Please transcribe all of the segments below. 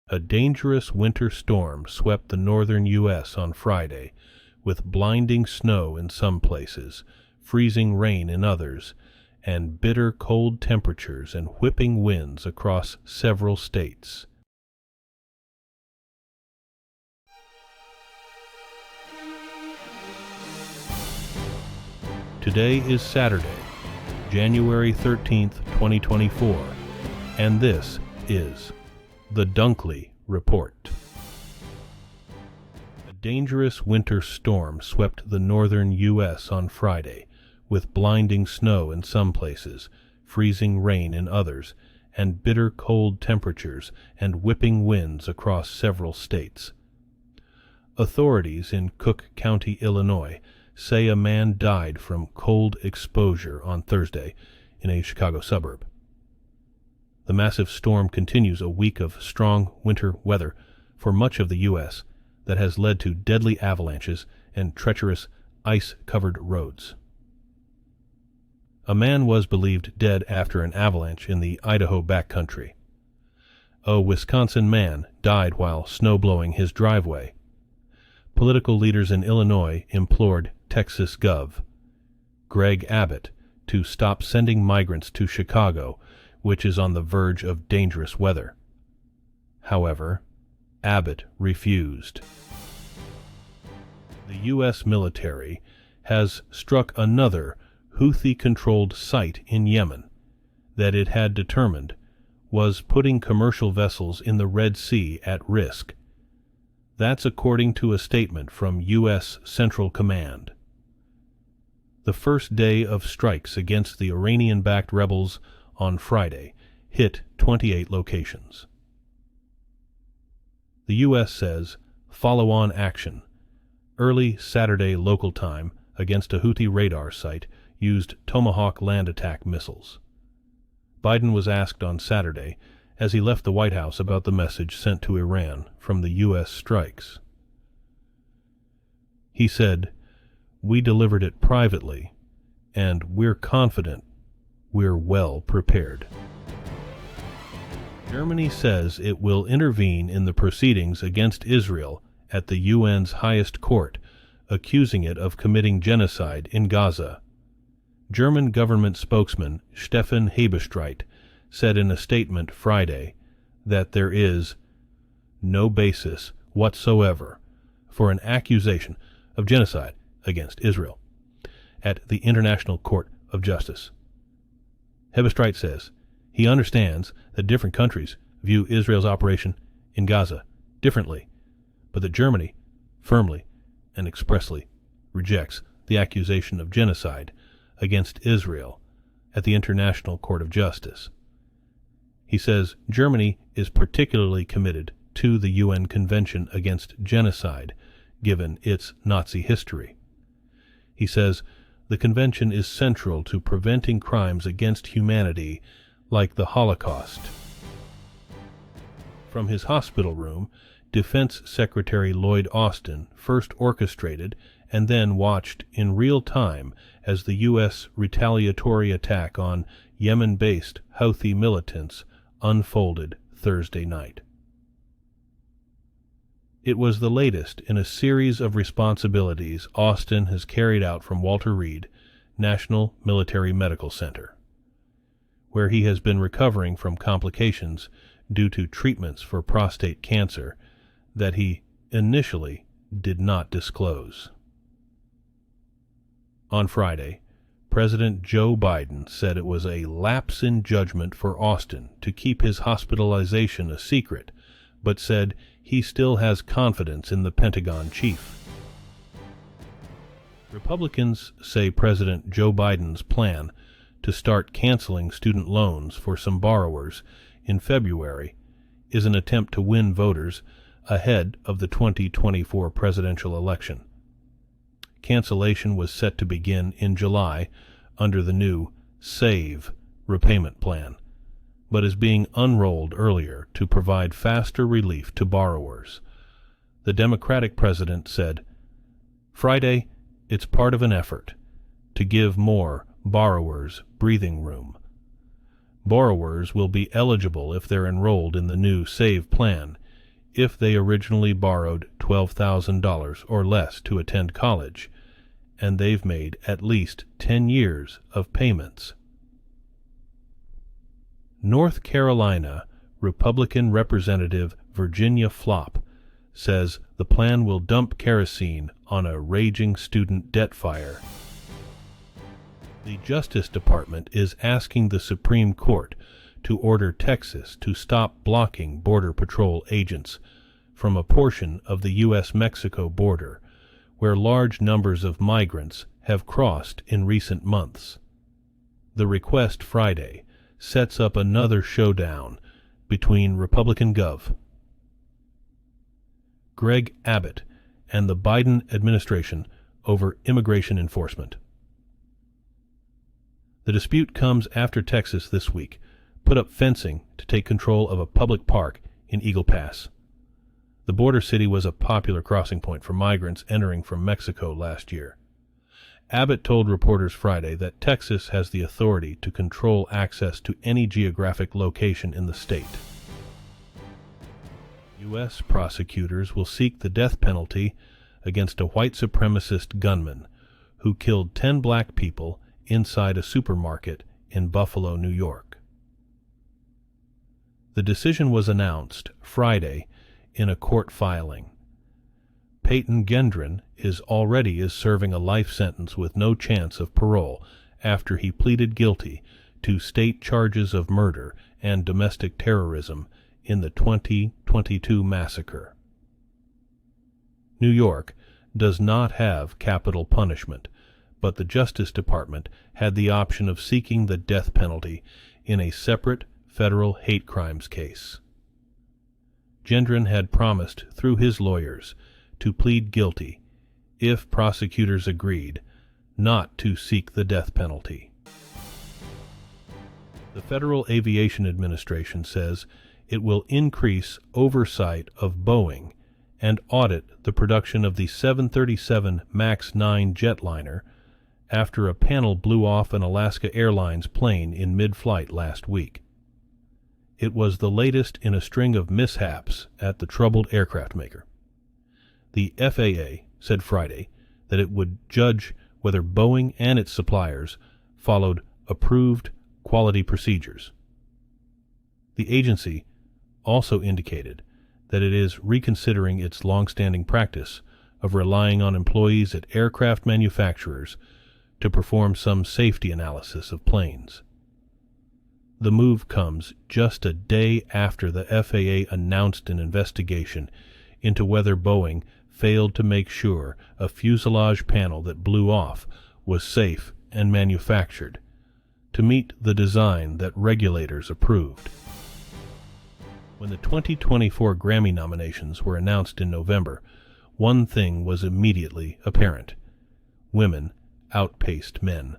A dangerous winter storm swept the northern U.S. on Friday, with blinding snow in some places, freezing rain in others, and bitter cold temperatures and whipping winds across several states. Today is Saturday, January 13th, 2024, and this is the Dunkley Report. A dangerous winter storm swept the northern U.S. on Friday, with blinding snow in some places, freezing rain in others, and bitter cold temperatures and whipping winds across several states. Authorities in Cook County, Illinois, say a man died from cold exposure on Thursday in a Chicago suburb. The massive storm continues a week of strong winter weather for much of the U.S. that has led to deadly avalanches and treacherous ice-covered roads. A man was believed dead after an avalanche in the Idaho backcountry. A Wisconsin man died while snowblowing his driveway. Political leaders in Illinois implored Texas Gov. Greg Abbott to stop sending migrants to Chicago, which is on the verge of dangerous weather. However, Abbott refused. The U.S. military has struck another Houthi-controlled site in Yemen that it had determined was putting commercial vessels in the Red Sea at risk. That's according to a statement from U.S. Central Command. The first day of strikes against the Iranian-backed rebels on Friday hit 28 locations. The U.S. says follow-on action, early Saturday local time, against a Houthi radar site used Tomahawk land attack missiles. Biden was asked on Saturday as he left the White House about the message sent to Iran from the U.S. strikes. He said, "We delivered it privately, and we're confident we're well prepared." Germany says it will intervene in the proceedings against Israel at the UN's highest court, accusing it of committing genocide in Gaza. German government spokesman Stefan Hebestreit said in a statement Friday that there is no basis whatsoever for an accusation of genocide against Israel at the International Court of Justice. Hebestreit says he understands that different countries view Israel's operation in Gaza differently, but that Germany firmly and expressly rejects the accusation of genocide against Israel at the International Court of Justice. He says Germany is particularly committed to the UN Convention Against Genocide, given its Nazi history. He says the convention is central to preventing crimes against humanity like the Holocaust. From his hospital room, Defense Secretary Lloyd Austin first orchestrated and then watched in real time as the U.S. retaliatory attack on Yemen-based Houthi militants unfolded Thursday night. It was the latest in a series of responsibilities Austin has carried out from Walter Reed National Military Medical Center, where he has been recovering from complications due to treatments for prostate cancer that he initially did not disclose. On Friday, President Joe Biden said it was a lapse in judgment for Austin to keep his hospitalization a secret, but said he still has confidence in the Pentagon chief. Republicans say President Joe Biden's plan to start canceling student loans for some borrowers in February is an attempt to win voters ahead of the 2024 presidential election. Cancellation was set to begin in July under the new SAVE repayment plan, but is being unrolled earlier to provide faster relief to borrowers. The Democratic president said, Friday, it's part of an effort to give more borrowers breathing room. Borrowers will be eligible if they're enrolled in the new SAVE plan, if they originally borrowed $12,000 or less to attend college, and they've made at least 10 years of payments. North Carolina Republican Representative Virginia Flop says the plan will dump kerosene on a raging student debt fire. The Justice Department is asking the Supreme Court to order Texas to stop blocking Border Patrol agents from a portion of the U.S.-Mexico border, where large numbers of migrants have crossed in recent months. The request Friday sets up another showdown between Republican Gov. Greg Abbott and the Biden administration over immigration enforcement. The dispute comes after Texas this week put up fencing to take control of a public park in Eagle Pass. The border city was a popular crossing point for migrants entering from Mexico last year. Abbott told reporters Friday that Texas has the authority to control access to any geographic location in the state. U.S. prosecutors will seek the death penalty against a white supremacist gunman who killed 10 black people inside a supermarket in Buffalo, New York. The decision was announced Friday in a court filing. Peyton Gendron is serving a life sentence with no chance of parole after he pleaded guilty to state charges of murder and domestic terrorism in the 2022 massacre. New York does not have capital punishment, but the Justice Department had the option of seeking the death penalty in a separate federal hate crimes case. Gendron had promised through his lawyers to plead guilty if prosecutors agreed not to seek the death penalty. The Federal Aviation Administration says it will increase oversight of Boeing and audit the production of the 737 MAX 9 jetliner after a panel blew off an Alaska Airlines plane in mid-flight last week. It was the latest in a string of mishaps at the troubled aircraft maker. The FAA said Friday that it would judge whether Boeing and its suppliers followed approved quality procedures. The agency also indicated that it is reconsidering its long-standing practice of relying on employees at aircraft manufacturers to perform some safety analysis of planes. The move comes just a day after the FAA announced an investigation into whether Boeing failed to make sure a fuselage panel that blew off was safe and manufactured to meet the design that regulators approved. When the 2024 Grammy nominations were announced in November, one thing was immediately apparent: women outpaced men.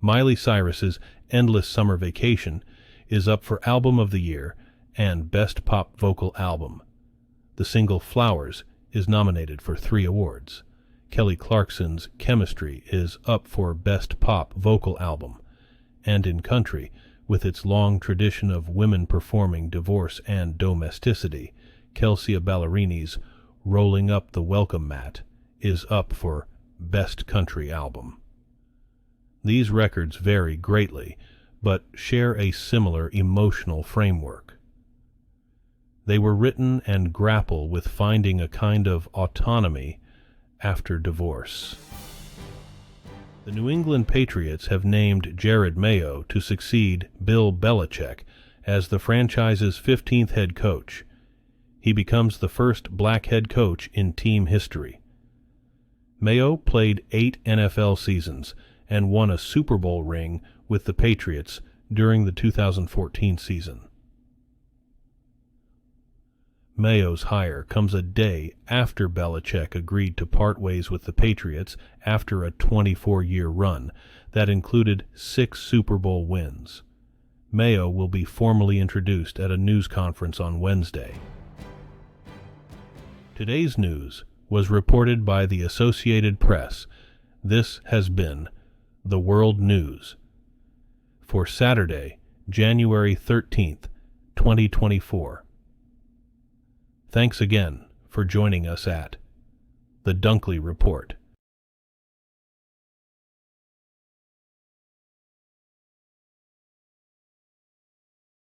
Miley Cyrus's Endless Summer Vacation is up for Album of the Year and Best Pop Vocal Album. The single Flowers is nominated for 3 awards. Kelly Clarkson's Chemistry is up for Best Pop Vocal Album. And in country, with its long tradition of women performing divorce and domesticity, Kelsea Ballerini's Rolling Up the Welcome Mat is up for Best Country Album. These records vary greatly, but share a similar emotional framework. They were written and grapple with finding a kind of autonomy after divorce. The New England Patriots have named Jerod Mayo to succeed Bill Belichick as the franchise's 15th head coach. He becomes the first black head coach in team history. Mayo played 8 NFL seasons and won a Super Bowl ring with the Patriots during the 2014 season. Mayo's hire comes a day after Belichick agreed to part ways with the Patriots after a 24-year run that included 6 Super Bowl wins. Mayo will be formally introduced at a news conference on Wednesday. Today's news was reported by the Associated Press. This has been the World News for Saturday, January 13th, 2024. Thanks again for joining us at The Dunkley Report.